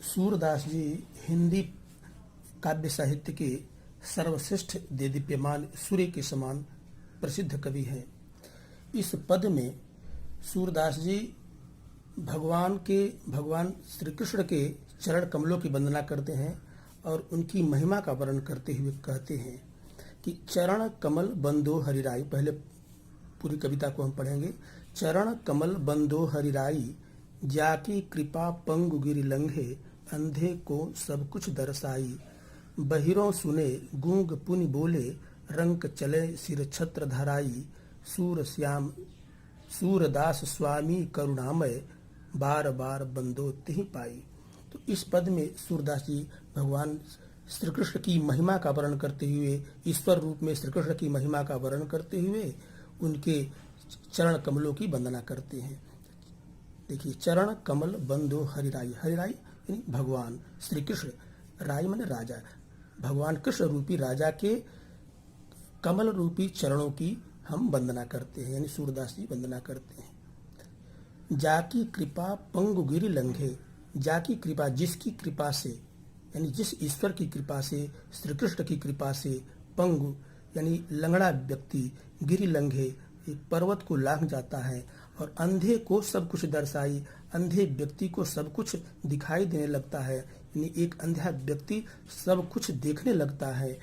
सूरदास जी हिंदी काव्य साहित्य के सर्वश्रेष्ठ देदीप्यमान सूर्य के समान प्रसिद्ध कवि हैं। इस पद में सूरदास जी भगवान श्री कृष्ण के चरण कमलों की वंदना करते हैं और उनकी महिमा का वर्णन करते हुए कहते हैं कि चरण कमल बंदो हरिराई। पहले पूरी कविता को हम पढ़ेंगे। चरण कमल बंदो हरिराई, जाकी कृपा पंगु गिरि लंघे, अंधे को सब कुछ दर्शाई। बहिरों सुने गूंग पुनि बोले, रंक चले सिर छत्र धराई। सूरदास स्वामी करुणामय, बार बार बंदो तिहि पाई। तो इस पद में सूरदास जी भगवान श्री कृष्ण की महिमा का वर्णन करते हुए, ईश्वर रूप में श्री कृष्ण की महिमा का वर्णन करते हुए उनके चरण कमलों की वंदना करते हैं। देखिए, चरण कमल बंदो हरिराई। हरिराई यानी भगवान श्री कृष्ण, राय माने राजा, भगवान कृष्ण रूपी राजा के कमल रूपी चरणों की हम वंदना करते हैं, यानी सूरदास जी वंदना करते हैं। जाकी कृपा पंगु गिरि लंघे, जाकी कृपा जिसकी कृपा से, यानी जिस ईश्वर की कृपा से, श्री कृष्ण की कृपा से, पंगु यानी लंगड़ा व्यक्ति, गिरि लंघे एक पर्वत को लांघ जाता है, और अंधे को सब कुछ दर्शाई, अंधे व्यक्ति को सब कुछ दिखाई देने लगता है, यानी एक अंधा व्यक्ति सब कुछ देखने लगता है।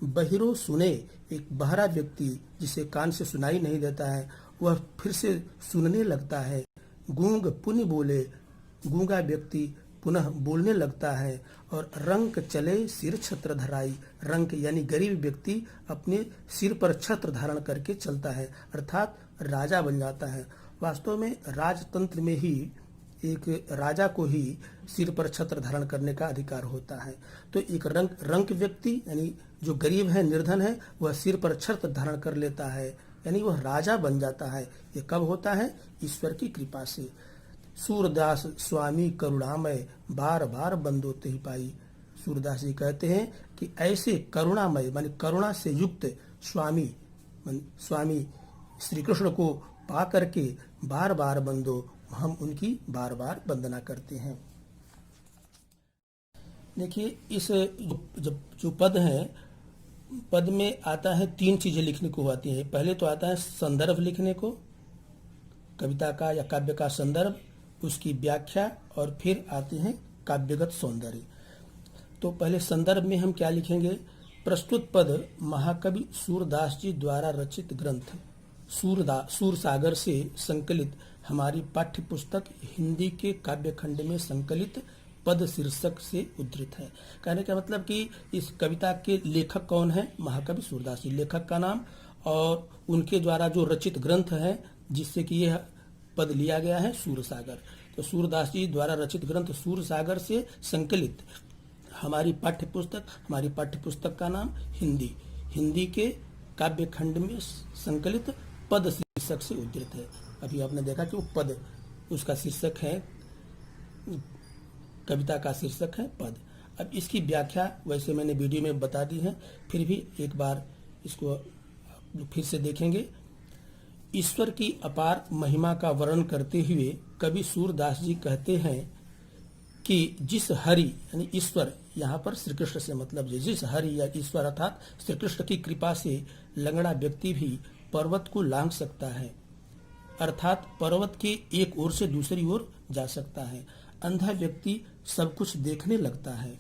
बहिरो सुने, एक बहरा व्यक्ति जिसे कान से सुनाई नहीं देता है वह फिर से सुनने लगता है। गूंग पुनि बोले, गूंगा व्यक्ति पुनः बोलने लगता है। और रंक चले सिर छत्र धराई, रंक यानी गरीब व्यक्ति अपने सिर पर छत्र धारण करके चलता है, अर्थात राजा बन जाता है। वास्तव में राजतंत्र में ही एक राजा को ही सिर पर छत्र धारण करने का अधिकार होता है। तो एक रंक व्यक्ति यानी जो गरीब है, निर्धन है, वह सिर पर छत्र धारण कर लेता है, यानी वह राजा बन जाता है। ये कब होता है? ईश्वर की कृपा से। सूरदास स्वामी करुणामय, बार बार बंदो तिहि पाई। सूरदास जी कहते हैं कि ऐसे करुणामय माने करुणा से युक्त स्वामी श्री कृष्ण को पा करके बार बार बंदो, हम उनकी बार बार वंदना करते हैं। देखिए, इस जो पद है, पद में आता है तीन चीजें लिखने को आती हैं। पहले तो आता है संदर्भ लिखने को, कविता का या काव्य का संदर्भ, उसकी व्याख्या, और फिर आते हैं काव्यगत सौंदर्य। तो पहले संदर्भ में हम क्या लिखेंगे? प्रस्तुत पद महाकवि सूरदास जी द्वारा रचित ग्रंथ सूरसागर से संकलित हमारी पाठ्य पुस्तक हिंदी के काव्य खंड में संकलित पद शीर्षक से उद्धृत है। कहने का मतलब कि इस कविता के लेखक कौन है? महाकवि सूरदास जी, लेखक का नाम, और उनके द्वारा जो रचित ग्रंथ है जिससे कि यह पद लिया गया है, सूरसागर। तो सूरदास जी द्वारा रचित ग्रंथ सूरसागर से संकलित हमारी पाठ्य पुस्तक का नाम हिंदी के काव्य खंड में संकलित पद शीर्षक से उद्धृत है। अभी आपने देखा कि वो पद, उसका शीर्षक है, कविता का शीर्षक है पद। अब इसकी व्याख्या वैसे मैंने वीडियो में बता दी है, फिर भी एक बार इसको फिर से देखेंगे। ईश्वर की अपार महिमा का वर्णन करते हुए कवि सूरदास जी कहते हैं कि जिस हरि यानी ईश्वर, यहाँ पर श्री कृष्ण से मतलब है, जिस हरि या ईश्वर अर्थात श्री कृष्ण की कृपा से लंगड़ा व्यक्ति भी पर्वत को लांघ सकता है, अर्थात पर्वत के एक ओर से दूसरी ओर जा सकता है। अंधा व्यक्ति सब कुछ देखने लगता है,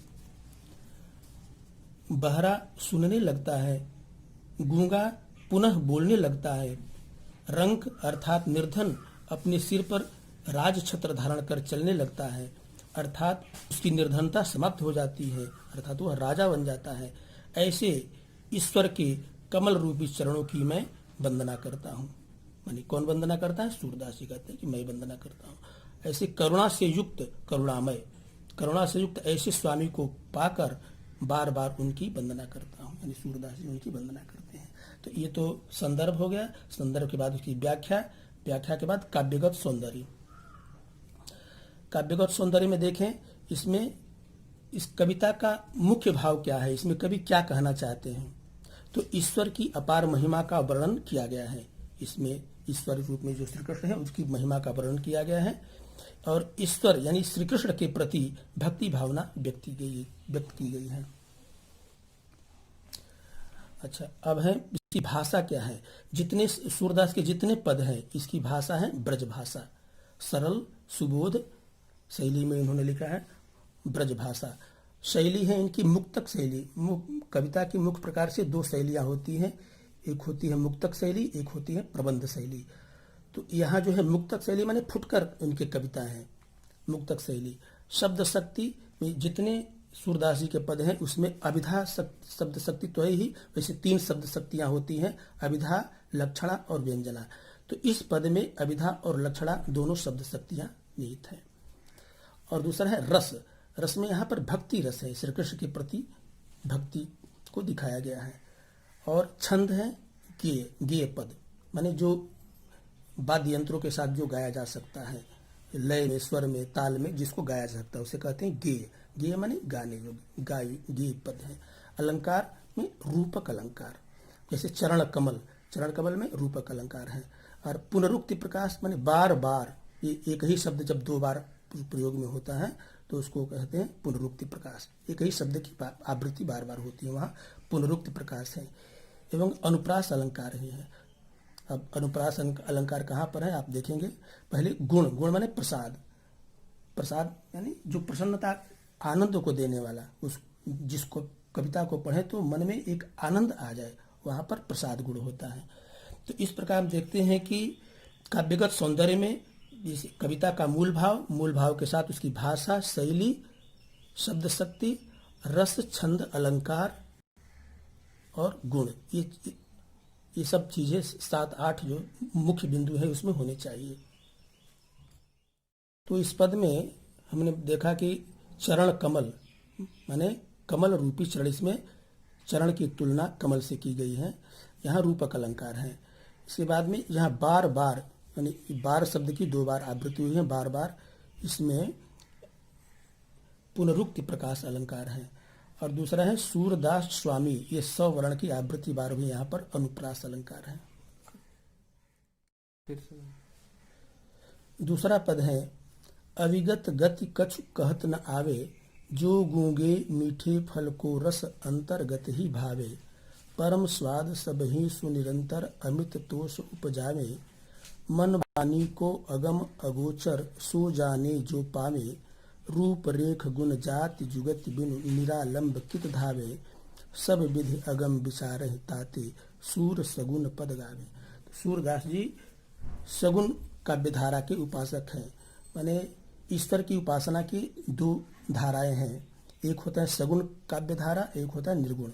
बहरा सुनने लगता है, गूंगा पुनः बोलने लगता है, रंक अर्थात निर्धन अपने सिर पर राज छत्र धारण कर चलने लगता है, अर्थात उसकी निर्धनता समाप्त हो जाती है, अर्थात वह राजा बन जाता है। ऐसे ईश्वर के कमल रूपी चरणों की मैं वंदना करता हूँ। मानी कौन वंदना करता है? सूरदास जी कहते हैं कि मैं वंदना करता हूँ। ऐसे करुणा से युक्त ऐसे स्वामी को पाकर बार बार उनकी वंदना करता हूँ, यानी सूरदास जी उनकी वंदना करते हैं। तो ये तो संदर्भ हो गया। संदर्भ के बाद उसकी व्याख्या के बाद काव्यगत सौंदर्य। काव्यगत सौंदर्य में देखें, इसमें इस कविता का मुख्य भाव क्या है, इसमें कवि क्या कहना चाहते हैं? तो ईश्वर की अपार महिमा का वर्णन किया गया है। इसमें ईश्वर रूप में जो श्री कृष्ण है उसकी महिमा का वर्णन किया गया है। और ईश्वर यानी श्री कृष्ण के प्रति भक्ति भावना व्यक्त की गई है। अच्छा, अब है इसकी भाषा क्या है। जितने सूरदास के जितने पद हैं इसकी भाषा है ब्रज भाषा, सरल सुबोध शैली में इन्होंने लिखा है ब्रज भाषा। शैली है इनकी मुक्तक शैली। कविता की मुख्य प्रकार से दो शैलियां होती हैं, एक होती है मुक्तक शैली, एक होती है प्रबंध शैली। तो यहाँ जो है मुक्तक शैली माने फुटकर इनके कविता हैं। मुक्तक शैली शब्द शक्ति में जितने सूरदास जी के पद हैं उसमें अभिधा शब्द शक्ति तो है ही, वैसे 3 शब्द शक्तियां होती हैं, अभिधा, लक्षणा और व्यंजना। तो इस पद में अभिधा और लक्षणा दोनों शब्द शक्तियां निहित हैं। और दूसरा है रस। रस में यहाँ पर भक्ति रस है, श्री कृष्ण के प्रति भक्ति को दिखाया गया है। और छंद है गेय, गेय पद माने जो वाद्य यंत्रों के साथ जो गाया जा सकता है, लय में, स्वर में, ताल में जिसको गाया जा सकता है उसे कहते हैं गेय। गेय माने गाने योग्य, गेय पद है। अलंकार में रूपक अलंकार, जैसे चरण कमल, चरण कमल में रूपक अलंकार है। और पुनरुक्ति प्रकाश माने बार बार, ये एक ही शब्द जब 2 बार प्रयोग में होता है तो उसको कहते हैं पुनरुक्ति प्रकाश। एक ही शब्द की आवृत्ति बार बार होती है, वहाँ पुनरुक्ति प्रकाश है। एवं अनुप्रास अलंकार ही है। अब अनुप्रास अलंकार कहाँ पर है आप देखेंगे। पहले गुण, गुण माने प्रसाद, प्रसाद यानी जो प्रसन्नता आनंद को देने वाला, उस जिसको कविता को पढ़े तो मन में एक आनंद आ जाए, वहाँ पर प्रसाद गुण होता है। तो इस प्रकार हम देखते हैं कि काव्यगत सौंदर्य में इस कविता का मूल भाव के साथ उसकी भाषा, शैली, शब्द शक्ति, रस, छंद, अलंकार और गुण, ये सब चीजें 7-8 जो मुख्य बिंदु है उसमें होने चाहिए। तो इस पद में हमने देखा कि चरण कमल माने कमल रूपी चरण, इसमें चरण की तुलना कमल से की गई है। यहाँ रूपक अलंकार है। इसके बाद में यहाँ बार बार यानी बार शब्द की 2 बार आवृत्ति हुई है, बार बार, इसमें पुनरुक्ति प्रकाश अलंकार है। और दूसरा है सूरदास स्वामी, ये 100 वर्ण की आवृत्ति बार हुई, यहाँ पर अनुप्रास अलंकार है। दूसरा पद है अविगत गति कछु कहत न आवे, जो गूंगे मीठे फल को रस अंतर्गत ही भावे, परम स्वाद सब ही सुनिरंतर अमित तोष उपजावे, मन वाणी को अगम अगोचर सो जाने जो पावे, रूप रेख गुण जाति जुगति बिनु निरालंब कित धावे, सब विधि अगम विचारहि ताते सूर सगुन पद गावे। सूरदास जी सगुन काव्यधारा के उपासक हैं। माने ईश्वर की उपासना की 2 धाराएं हैं, एक होता है सगुन काव्यधारा, एक होता है निर्गुण।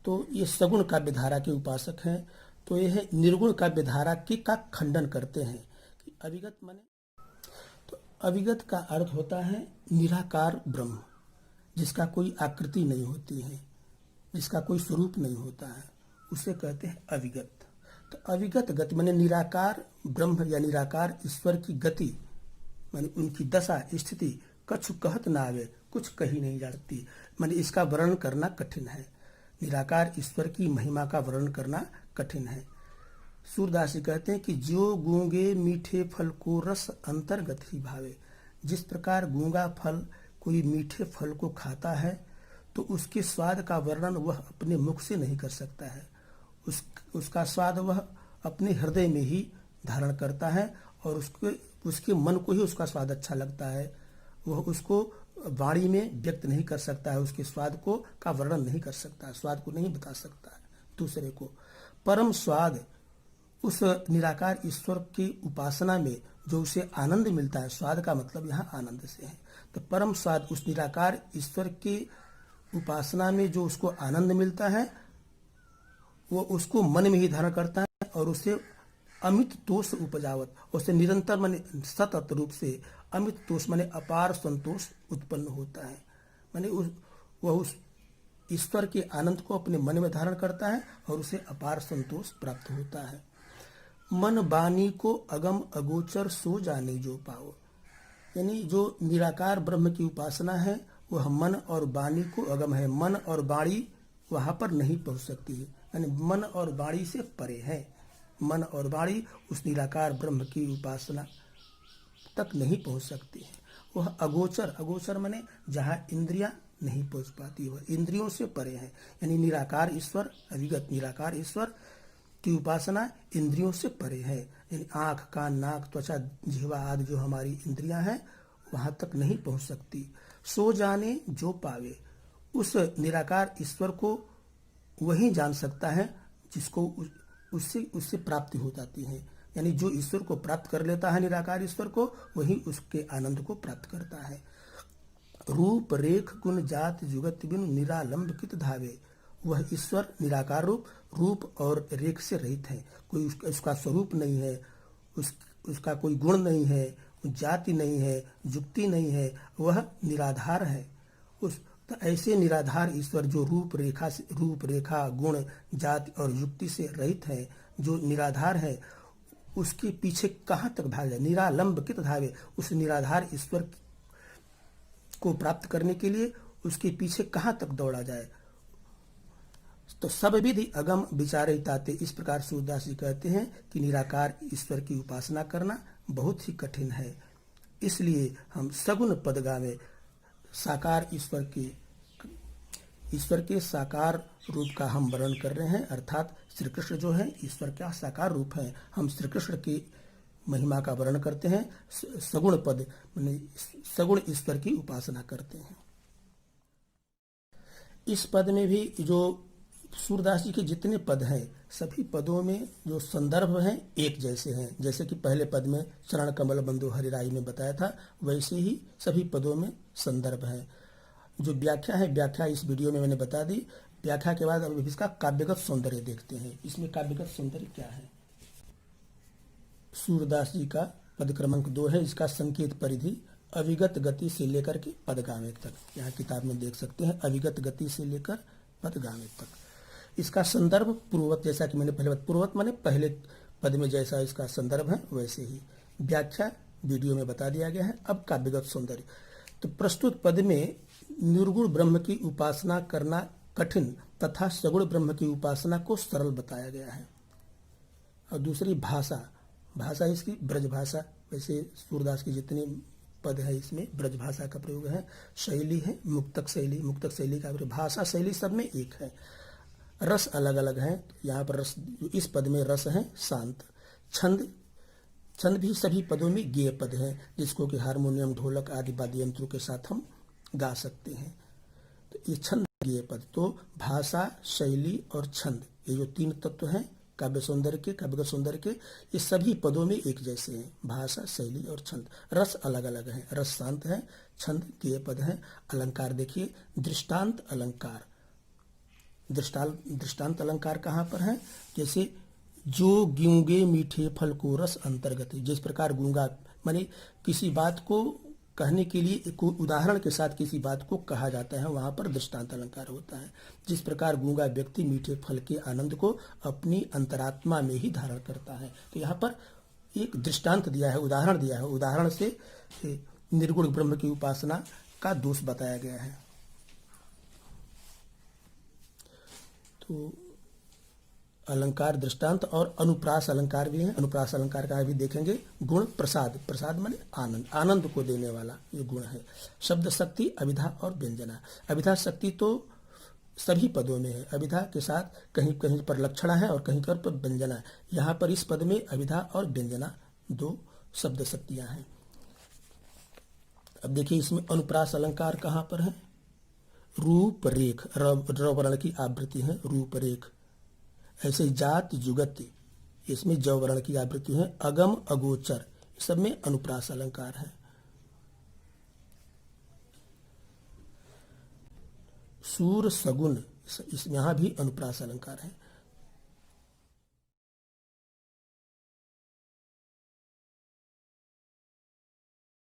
तो ये सगुण काव्यधारा के उपासक हैं। तो यह निर्गुण काव्यधारा की का खंडन करते हैं कि अविगत माने, तो अविगत का अर्थ होता है निराकार ब्रह्म, जिसका कोई आकृति नहीं होती है, जिसका कोई स्वरूप नहीं होता है, उसे कहते हैं अविगत। तो अविगत गति माने निराकार ब्रह्म या निराकार ईश्वर की गति माने उनकी दशा स्थिति कछु कहत ना आवे, कुछ कही नहीं जा सकती, माने इसका वर्णन करना कठिन है। निराकार ईश्वर की महिमा का वर्णन करना कठिन है। सूरदास जी कहते हैं कि जो गूंगे मीठे फल को रस अंतर्गत ही भावे, जिस प्रकार गूंगा फल कोई मीठे फल को खाता है तो उसके स्वाद का वर्णन वह अपने मुख से नहीं कर सकता है, उसका स्वाद वह अपने हृदय में ही धारण करता है और उसके मन को ही उसका स्वाद अच्छा लगता है, वह उसको वाणी में व्यक्त नहीं कर सकता है, उसके स्वाद को का वर्णन नहीं कर सकता है, स्वाद को नहीं बता सकता है दूसरे को। परम स्वाद उस निराकार ईश्वर की उपासना में जो उसे आनंद मिलता है, स्वाद का मतलब यहाँ आनंद से है, तो परम स्वाद उस निराकार ईश्वर की उपासना में जो उसको आनंद मिलता है वो उसको मन में ही धारण करता है और उसे अमित तोष उपजावत, उसे निरंतर माने सतत रूप से अमित तोष माने अपार संतोष उत्पन्न होता है। माने वह उस ईश्वर के आनंद को अपने मन में धारण करता है और उसे अपार संतोष प्राप्त होता है। मन वाणी को अगम अगोचर सो जाने जो पाओ, यानी जो निराकार ब्रह्म की उपासना है वह मन और वाणी को अगम है, मन और वाणी वहां पर नहीं पहुंच सकती है, यानी मन और वाणी से परे है। मन और वाणी उस निराकार ब्रह्म की उपासना तक नहीं पहुंच सकती है। वह अगोचर, अगोचर माने जहां इंद्रियां नहीं पहुंच पाती, वह इंद्रियों से परे है। यानी निराकार ईश्वर, अविगत निराकार ईश्वर की उपासना इंद्रियों से परे है। यानी आंख, कान, नाक, त्वचा, जिह्वा आदि जो हमारी इंद्रियां हैं वहां तक नहीं पहुंच सकती। सो जाने जो पावे, उस निराकार ईश्वर को वही जान सकता है जिसको उससे उससे प्राप्ति हो जाती है। यानी जो ईश्वर को प्राप्त कर लेता है, निराकार ईश्वर को, वही उसके आनंद को प्राप्त करता है। रूप रेख गुण जात जुगत बिनु निरालंब कित धावे, वह ईश्वर निराकार रूप और रेख से रहित है। कोई उसका स्वरूप नहीं है, उसका कोई गुण नहीं है, जाति नहीं है, जुक्ति नहीं है, वह निराधार है। तो ऐसे निराधार ईश्वर जो रूप रेखा गुण जाति और युक्ति से रहित है, जो निराधार है, उसके पीछे कहाँ तक भाग जाए। निरालंब कित धावे, उस निराधार ईश्वर को प्राप्त करने के लिए उसके पीछे कहाँ तक दौड़ा जाए। तो सब विधि अगम विचारे ताते, इस प्रकार सूरदास जी कहते हैं कि निराकार ईश्वर की उपासना करना बहुत ही कठिन है। इसलिए हम सगुण पद गावे, साकार ईश्वर के साकार रूप का हम वर्णन कर रहे हैं। अर्थात श्री कृष्ण जो है ईश्वर का साकार रूप है। हम श्री कृष्ण की महिमा का वर्णन करते हैं, सगुण पद माने सगुण ईश्वर की उपासना करते हैं। इस पद में भी जो सूरदास जी के जितने पद हैं, सभी पदों में जो संदर्भ हैं एक जैसे हैं। जैसे कि पहले पद में चरण कमल बंधु हरिराई में बताया था, वैसे ही सभी पदों में संदर्भ है। जो व्याख्या है, व्याख्या इस वीडियो में मैंने बता दी। व्याख्या के बाद अब इसका काव्यगत सौंदर्य देखते हैं। इसमें काव्यगत सौंदर्य क्या है। सूरदास जी का पद क्रमांक 2 है। इसका संकेत परिधि अविगत गति से लेकर के पदगामे तक, यहाँ किताब में देख सकते हैं, अविगत गति से लेकर पदगामे तक। इसका संदर्भ पूर्ववत, जैसा कि मैंने पहले पूर्ववत माने पहले पद में जैसा इसका संदर्भ है वैसे ही व्याख्या वीडियो में बता दिया गया है। अब काव्यगत सौंदर्य, तो प्रस्तुत पद में निर्गुण ब्रह्म की उपासना करना कठिन तथा सगुण ब्रह्म की उपासना को सरल बताया गया है। और दूसरी भाषा इसकी ब्रज भाषा, वैसे सूरदास की जितने पद है इसमें ब्रज भाषा का प्रयोग है। शैली है मुक्तक शैली का प्रयोग, भाषा शैली सब में एक है। रस अलग अलग है। यहाँ पर रस, इस पद में रस है शांत। छंद भी सभी पदों में गेय पद है, जिसको कि हारमोनियम, ढोलक आदि वाद्य यंत्रों के साथ हम गा सकते हैं। तो ये छंद गेय पद, तो भाषा, शैली और छंद, ये जो 3 तत्व हैं काव्यगत सौंदर्य के, ये सभी पदों में एक जैसे हैं। भाषा, शैली और छंद। रस अलग अलग है, रस शांत है, छंद गेय पद है। अलंकार देखिए, दृष्टांत अलंकार। दृष्टांत अलंकार कहाँ पर है। जैसे जो गूंगे मीठे फल को रस अंतर्गत, जिस प्रकार गूंगा माने किसी बात को कहने के लिए कोई उदाहरण के साथ किसी बात को कहा जाता है, वहां पर दृष्टांत अलंकार होता है। जिस प्रकार गूंगा व्यक्ति मीठे फल के आनंद को अपनी अंतरात्मा में ही धारण करता है। तो यहाँ पर एक दृष्टांत दिया है, उदाहरण दिया है, उदाहरण से निर्गुण ब्रह्म की उपासना का दोष बताया गया है। तो अलंकार दृष्टांत और अनुप्रास अलंकार भी है। अनुप्रास अलंकार का भी देखेंगे। गुण प्रसाद माने आनंद, आनंद को देने वाला ये गुण है। शब्द शक्ति, अभिधा और व्यंजना। अभिधा शक्ति तो सभी पदों में है। अभिधा के साथ कहीं कहीं पर लक्षणा है और कहीं पर व्यंजना है। यहाँ पर इस पद में अभिधा और व्यंजना 2 शब्द शक्तियां हैं। अब देखिए इसमें अनुप्रास अलंकार कहाँ पर है। रूप रेख, र वर्ण की आवृत्ति है रूप रेख। ऐसे जात जुगति, इसमें ज वर्ण की आवृत्ति है। अगम अगोचर, सब में अनुप्रास अलंकार है। सूर सगुन, इसमें यहाँ भी अनुप्रास अलंकार है।